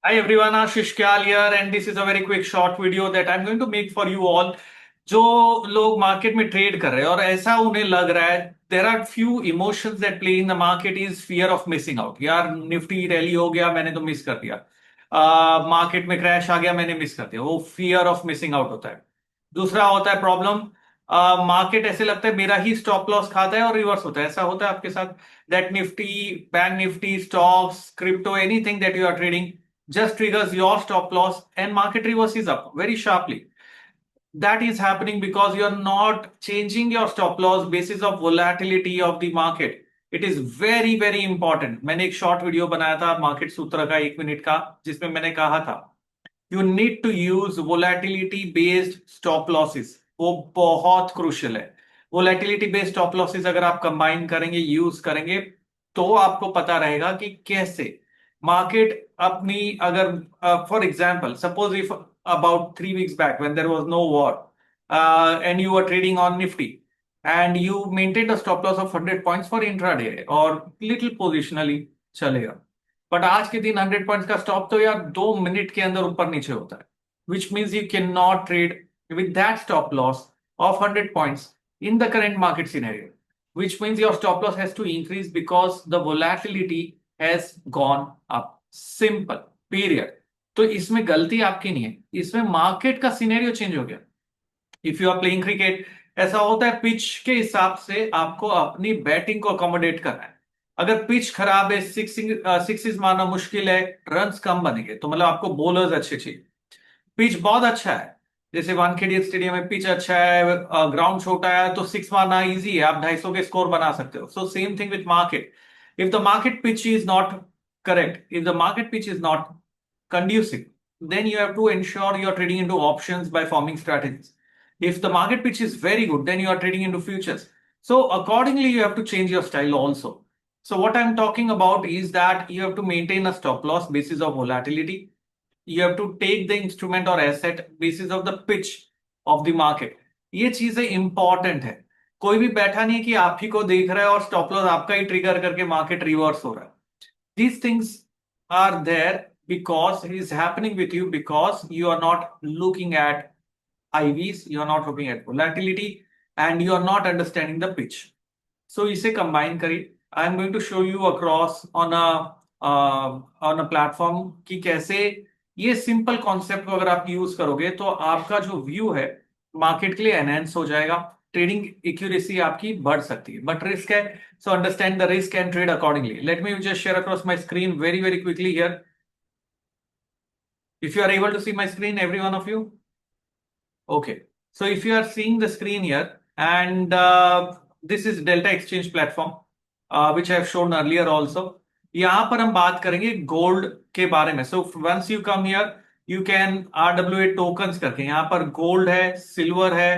Hi everyone, Ashish Kyal here and this is a very quick short video that I'm going to make for you all. जो लोग market में trade कर रहे हैं और ऐसा उन्हें लग रहा है there are few emotions that play in the market is fear of missing out. यार निफ्टी रैली हो गया मैंने तो मिस कर दिया, मार्केट में क्रैश आ गया मैंने मिस कर दिया, वो फियर ऑफ मिसिंग आउट होता है। दूसरा होता है प्रॉब्लम, मार्केट ऐसे लगता है मेरा ही स्टॉप लॉस खाता है और रिवर्स होता है। ऐसा होता है आपके साथ that Nifty, bank Nifty, stocks, crypto, anything that you are trading just triggers your stop loss and market reverses up very sharply. That is happening because you are not changing your stop loss basis of volatility of the market. It is very very important. मैंने एक short video बनाया था market सूत्र का 1 minute का, जिसमें मैंने कहा था you need to use volatility based stop losses. वो बहुत क्रूशियल है। वोलेटिलिटी बेस्ड स्टॉप लॉसेस अगर आप कंबाइन करेंगे, यूज करेंगे, तो आपको पता रहेगा कि कैसे मार्केट अपनी, अगर for example suppose if about 3 weeks back when there was no war, and you were trading on Nifty and you maintained a stop loss of 100 points for intraday or little positionally चलेगा, but आज के दिन 100 points का stop तो यार 2 minute के अंदर ऊपर नीचे होता है, which means you can not trade with that stop loss of 100 points in the current market scenario, which means your stop loss has to increase because the volatility has gone up. Simple. Period. तो इसमें गलती आपकी नहीं है, इसमें market का scenario change हो गया। If you are playing cricket, ऐसा होता है पिच के हिसाब से आपको अपनी बैटिंग को अकोमोडेट करना है। अगर पिच खराब है, सिक्सेस मारना मुश्किल है, रन्स कम बनेंगे, तो मतलब आपको बॉलर्स अच्छे चाहिए। पिच बहुत अच्छा है, जैसे वानखेड़े स्टेडियम में पिच अच्छा है, ग्राउंड छोटा है, तो सिक्स मारना इजी है, आप 250 के स्कोर बना सकते हो। So same thing with market. If the market pitch is not correct, if the market pitch is not conducive, then you have to ensure you are trading into options by forming strategies. If the market pitch is very good, then you are trading into futures. So accordingly, you have to change your style also. So what I'm talking about is that you have to maintain a stop loss basis of volatility. You have to take the instrument or asset basis of the pitch of the market. ये चीजें important है। कोई भी बैठा नहीं कि आप ही को देख रहा है और स्टॉप लॉस आपका ही ट्रिगर करके मार्केट रिवर्स हो रहा है। These things are there because it is happening with you because you are not looking at IVs, you are not looking at volatility, and you are not understanding the pitch. So इसे combine करिए। I am going to show you across on a platform कि कैसे ये simple concept को अगर आप use करोगे तो आपका जो व्यू है मार्केट के लिए एनहेंस हो जाएगा, ट्रेडिंग एक्यूरेसी आपकी बढ़ सकती है, बट रिस्क है। So understand the risk and trade accordingly. Let me just share across my screen very very quickly here, if you are able to see my screen, every one of you. Okay, so if you are seeing the screen here, and this is Delta Exchange platform, which I have shown earlier also. यहाँ पर हम बात करेंगे gold के बारे में। So once you come here, you can RWA tokens करके, यहाँ पर गोल्ड है, सिल्वर है,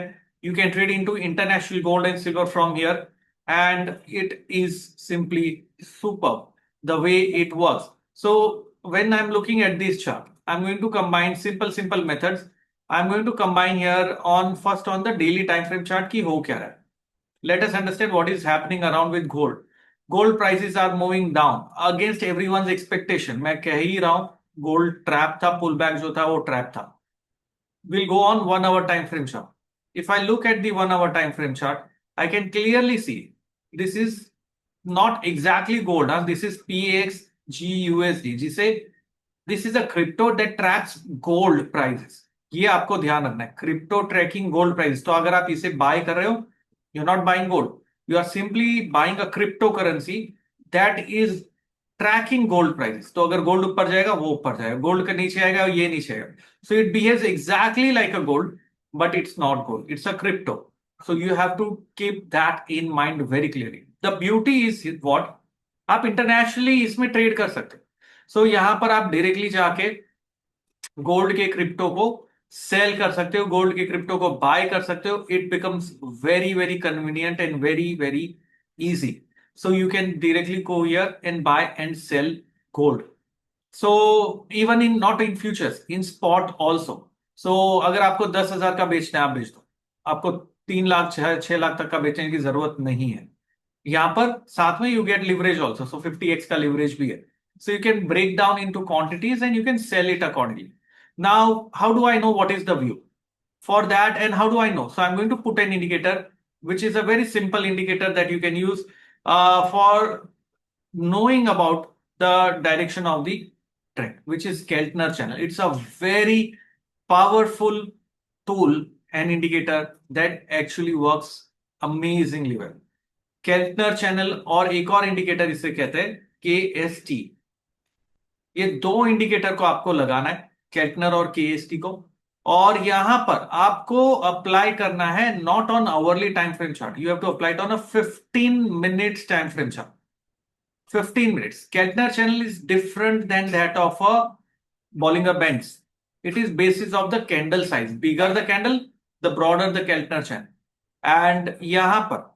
you can trade into international gold and silver from here, and it is simply super the way it works. So when I'm looking at this chart, I'm going to combine simple methods. I'm going to combine here on first on the daily time frame chart की हो क्या रहा है। Let us understand what is happening around with gold. Gold prices are moving down against everyone's expectation. मैं कह ही रहा हूं gold trap था, पुल बैक जो था वो ट्रैप था। We'll go on 1 hour time frame chart. If I look at the 1 hour time frame chart, I can clearly see this is not exactly gold. This is PXGUSD, जिसे this is a crypto that tracks gold prices. ये आपको ध्यान रखना है, crypto trekking gold price. तो अगर आप इसे बाय कर रहे हो, you are not buying gold, you are simply buying a crypto currency that is tracking gold price. तो अगर गोल्ड ऊपर जाएगा वो ऊपर जाएगा, गोल्ड के नीचे आएगा ये नीचे आएगा। So it behaves exactly like a gold, but it's not gold. It's a crypto. So you have to keep that in mind very clearly. The beauty is what? आप इंटरनेशनली इसमें ट्रेड कर सकते हो। सो यहां पर आप डायरेक्टली जाके gold के क्रिप्टो को सेल कर सकते हो, गोल्ड के क्रिप्टो को बाय कर सकते हो। It becomes very very convenient and very very easy. So you can directly go here and buy and sell gold. So even in not in futures, in spot also. So अगर आपको 10,000 का बेचना है आप बेच दो, आपको 3 लाख 6 लाख तक का बेचने की जरूरत नहीं है। यहां पर साथ में you get leverage also, so 50x का लिवरेज भी है। So you can break down into quantities and you can sell it accordingly. Now, how do I know what is the view? For that, and how do I know? So I'm going to put an indicator, which is a very simple indicator that you can use for knowing about the direction of the trend, which is Keltner channel. It's a very powerful tool and indicator that actually works amazingly well. Keltner channel और एक और indicator इसे कहते हैं KST। ये दो indicator को आपको लगाना है, केल्टनर और KST को, और यहां पर आपको अप्लाई करना है not on hourly time frame chart, you have to apply it on a 15 minutes time frame chart. 15 minutes. Keltner channel is different than that of a Bollinger Bands. It is basis of the candle size. Bigger the candle, the broader the Keltner channel. And यहां पर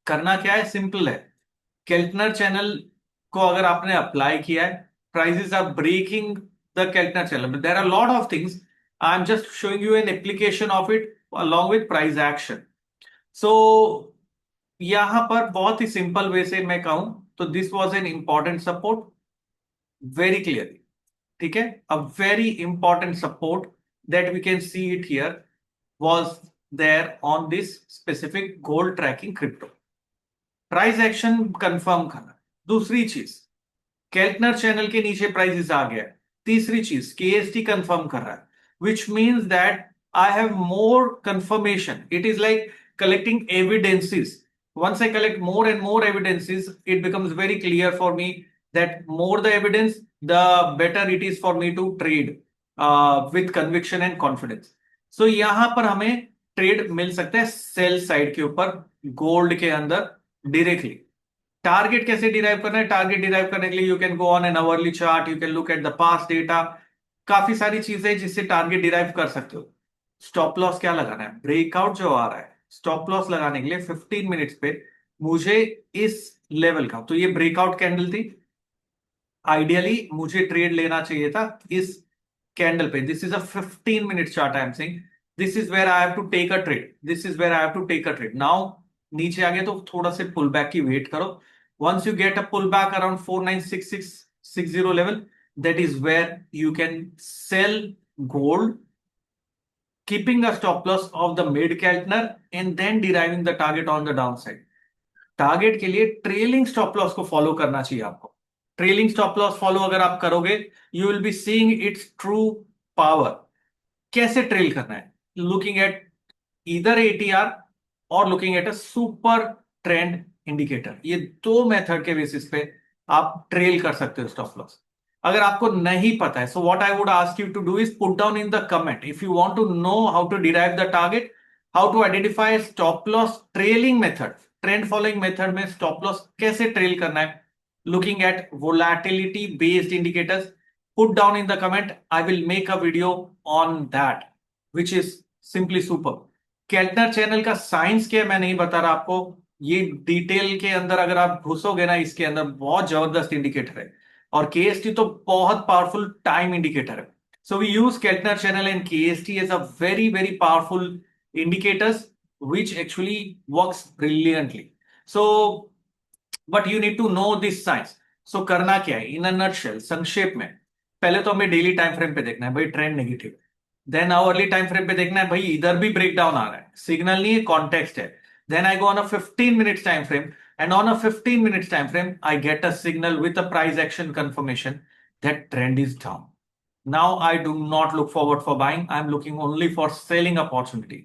करना क्या है, simple है। Keltner channel को अगर आपने apply किया है, prices are breaking the Keltner channel, but there are lot of things, I am just showing you an application of it along with price action. So यहां पर बहुत ही सिंपल वे से मैं कहूं तो this was an important support, very clearly, ठीक है, a very important support that we can see it here was there on this specific gold tracking crypto. Price action confirm करना, दूसरी चीज केल्टनर चैनल के नीचे प्राइसेस आ गया, तीसरी चीज KST कंफर्म कर रहा है, which means that I have more confirmation, it is like collecting evidences. Once I collect more and more evidences, it becomes very clear for me that more the evidence, the better it is for me to trade with conviction and confidence. So यहां पर हमें trade मिल सकता है sell side के ऊपर gold के अंदर directly. Target कैसे डिराइव करना है? टारगेट डिराइव करने के लिए you can go on an hourly chart, you can look at the past data, काफी सारी चीजें जिससे टारगेट डिराइव कर सकते हो। स्टॉप लॉस क्या लगाना है? ब्रेकआउट जो आ रहा है, स्टॉप लॉस लगाने के लिए 15 मिनट्स पे मुझे इस लेवल का, तो ये ब्रेकआउट कैंडल थी, आइडियली मुझे ट्रेड लेना चाहिए था इस कैंडल पे। This is a 15 minute chart, I am saying this is where I have to take a trade, this is where I have to take a trade. Now नीचे आ गए तो थोड़ा से पुल बैक की वेट करो। Once you get a pull back around 496660 level, that is where you can cell gold, keeping a stop loss of the mid Keltner and then deriving the target on the downside. Target के लिए trailing stop loss को follow करना चाहिए आपको। Trailing stop loss follow अगर आप करोगे, you will be seeing it's true power. कैसे ट्रेल करना है? लुकिंग एट ईदर ATR और looking at a super trend indicator, ये दो मेथड के बेसिस पे आप ट्रेल कर सकते हो स्टॉप लॉस। अगर आपको नहीं पता है, so what I would ask you to do is put down in the comment if you want to know how to derive the target, how to identify stop loss trailing method, trend following method में stop loss कैसे trail करना है, looking at volatility based indicators, put down in the comment. I will make a video on that, which is simply super. Keltner channel का science क्या है मैं नहीं बता रहा आपको, ये डिटेल के अंदर अगर आप घुसोगे ना, इसके अंदर बहुत जबरदस्त इंडिकेटर है, और KST तो बहुत पावरफुल टाइम इंडिकेटर है। So we use Keltner channel and KST as a very very powerful indicators which actually works brilliantly. So but you need to know this science. So करना क्या है इन a nutshell, संक्षेप में? पहले तो हमें daily time frame पे देखना है भाई, trend negative. Then hourly time frame पे देखना है भाई, इधर भी ब्रेकडाउन आ रहा है, सिग्नल नहीं है, कॉन्टेक्स्ट है। Then I go on a 15 minutes time frame, and on a 15 minutes time frame I get a signal with a price action confirmation that trend is down. Now I do not look forward for buying. I'm looking only for selling opportunity.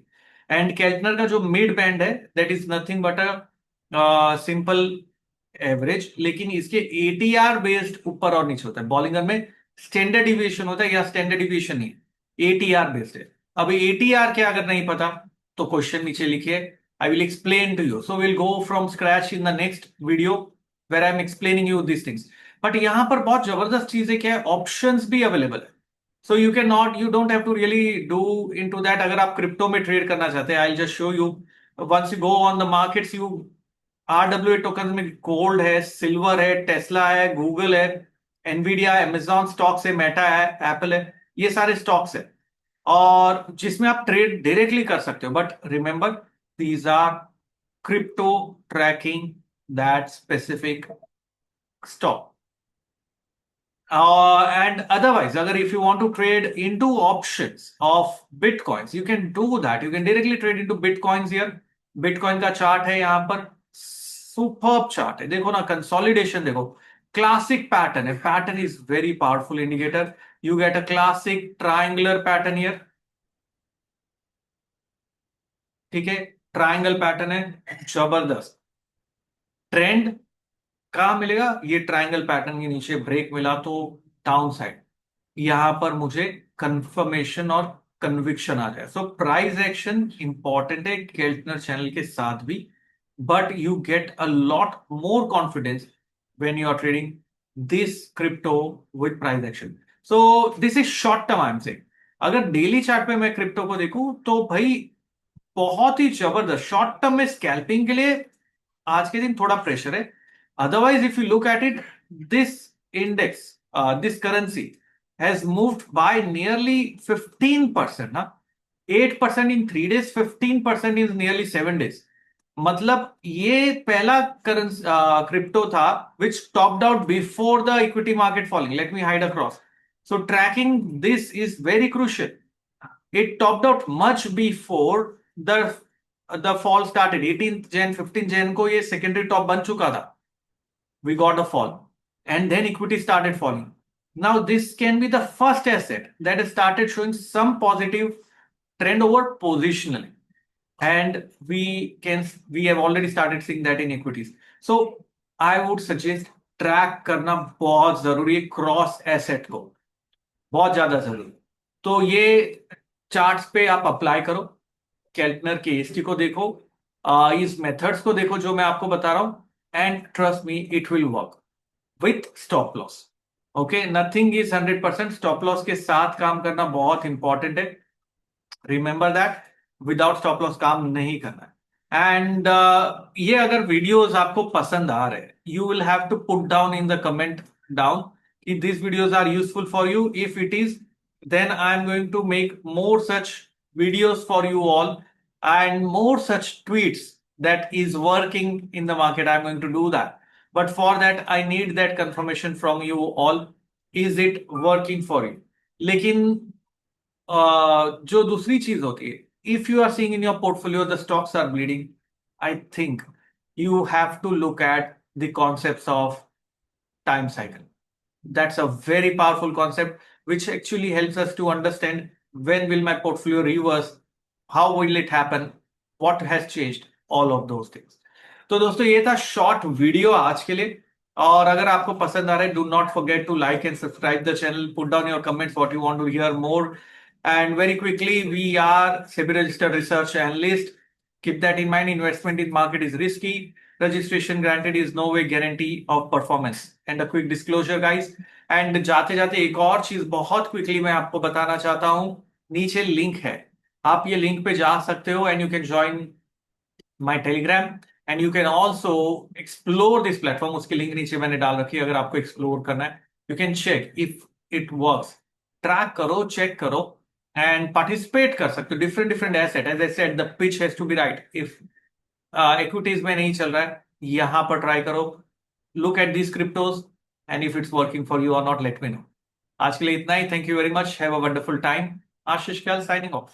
And Keltner का जो mid band है, that is nothing but a simple average. लेकिन इसके ATR based ऊपर और नीचे होता है। बॉलिंगर में स्टैंडर्ड डिविएशन होता है, या स्टैंडर्ड डिविएशन नहीं, ATR बेस्ड है। अभी ATR क्या अगर नहीं पता तो क्वेश्चन नीचे लिखिए, I will explain to you. So we'll go from scratch in the next video where I'm explaining you these things. But यहां पर बहुत जबरदस्त चीज है, क्या है, ऑप्शंस भी अवेलेबल है। So you can not, you don't have to really do into that. अगर आप क्रिप्टो में ट्रेड करना चाहते हैं, I will just show you. Once you go on the markets, you RWA token में गोल्ड है, सिल्वर है, टेस्ला है, गूगल है, एनवीडिया, अमेजॉन स्टॉक्स है, मेटा है, एप्पल है, ये सारे स्टॉक्स है, और जिसमें आप ट्रेड डायरेक्टली कर सकते हो। But remember, these are crypto tracking that specific stock. And otherwise, अगर if you want to trade into options of bitcoins, you can do that. You can directly trade into bitcoins here. Bitcoin का chart है यहाँ पर, superb chart है, देखो ना, consolidation देखो, classic pattern है. Pattern is very powerful indicator. You get a classic triangular pattern here. ठीक है, ट्रायंगल पैटर्न है, जबरदस्त. ट्रेंड कहां मिलेगा? ये ट्रायंगल पैटर्न के नीचे ब्रेक मिला तो डाउन साइड, यहां पर मुझे कंफर्मेशन और कन्विक्शन आ जाए. सो प्राइस एक्शन इंपॉर्टेंट है केल्टनर चैनल के साथ भी, but you get a lot more confidence when you are trading this crypto with price action. So this is short term, I am saying. अगर daily chart पे मैं crypto को देखूं तो भाई बहुत ही जबरदस्त. शॉर्ट टर्म में स्कैल्पिंग के लिए आज के दिन थोड़ा प्रेशर है. Otherwise, if you look at it, this index, this currency has moved by nearly 15%. Huh? 8% in 3 days, 15% in nearly 7 days. मतलब ये पहला करेंसी क्रिप्टो था which topped out before the equity market falling. Let me hide across. So tracking this is very crucial. It topped out much before the fall started. 18th Jan, 15th Jan को ये secondary top बन चुका था. We got a fall, and then equity started falling. Now this can be the first asset that has started showing some positive trend over positionally, and we have already started seeing that in equities. So I would suggest track करना बहुत जरूरी है, cross asset को बहुत ज्यादा जरूरी. तो ये चार्ट्स पे आप अप्लाई करो, केल्टनर के एसटी को देखो, इस मेथड्स को देखो जो मैं आपको बता रहा हूं, and trust me it will work with stop loss. Okay, nothing is 100%. Stop loss के साथ काम करना बहुत इंपॉर्टेंट है. Remember that, without stop loss काम नहीं करना है. एंड ये अगर वीडियोस आपको पसंद आ रहे हैं, you will have to put down in the comment down कि this videos are useful for you. If it is, then I am going to make more such videos for you all, and more such tweets that is working in the market. I'm going to do that, but for that I need that confirmation from you all. Is it working for you? लेकिन जो दूसरी चीज होती है, if you are seeing in your portfolio the stocks are bleeding, I think you have to look at the concepts of time cycle. That's a very powerful concept which actually helps us to understand when will my portfolio reverse, how will it happen, what has changed, all of those things. तो दोस्तों ये था short video आज के लिए. और अगर आपको पसंद आ रहा है, do not forget to like and subscribe the channel, put down your comments what you want to hear more. And very quickly, we are SEBI registered research analyst. Keep that in mind. Investment in market is risky. Registration granted is no way guarantee of performance. And a quick disclosure, guys. And जाते जाते एक और चीज बहुत quickly मैं आपको बताना चाहता हूं. नीचे लिंक है, आप ये लिंक पे जा सकते हो, and you can join my Telegram, and you can also explore this platform. उसकी लिंक नीचे मैंने डाल रखी है. अगर आपको एक्सप्लोर करना है, you can check if it works. Track करो, चेक करो, एंड पार्टिसिपेट कर सकते हो. Different different asset, as I said the pitch has to be right. If equities में नहीं चल रहा है, यहां पर ट्राई करो. Look at these cryptos, and if it's working for you or not, let me know. आज के लिए इतना ही. Thank you very much. Have a wonderful time. Ashish Khyal signing of.